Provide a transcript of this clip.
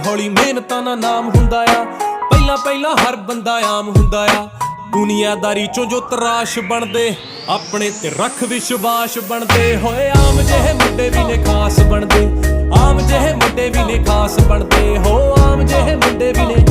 ਹੌਲੀ ਮਿਹਨਤਾਂ ਨਾਲ ਨਾਮ ਹੁੰਦਾ ਆ। ਪਹਿਲਾਂ ਪਹਿਲਾਂ ਹਰ ਬੰਦਾ ਆਮ ਹੁੰਦਾ ਆ। ਦੁਨੀਆਦਾਰੀ ਚੋਂ ਜੋ ਤਰਾਸ਼ ਬਣਦੇ, ਆਪਣੇ ਤੇ ਰੱਖ ਵਿਸ਼ਵਾਸ ਬਣਦੇ ਹੋਏ। ਆਮ ਜਿਹੇ ਮੁੰਡੇ ਵੀ ਨੇ ਖਾਸ ਬਣਦੇ, ਆਮ ਜਿਹੇ ਮੁੰਡੇ ਵੀ ਨੇ ਖਾਸ ਬਣਦੇ ਹੋ। ਆਮ ਜਿਹੇ ਮੁੰਡੇ ਵੀ ਨੇ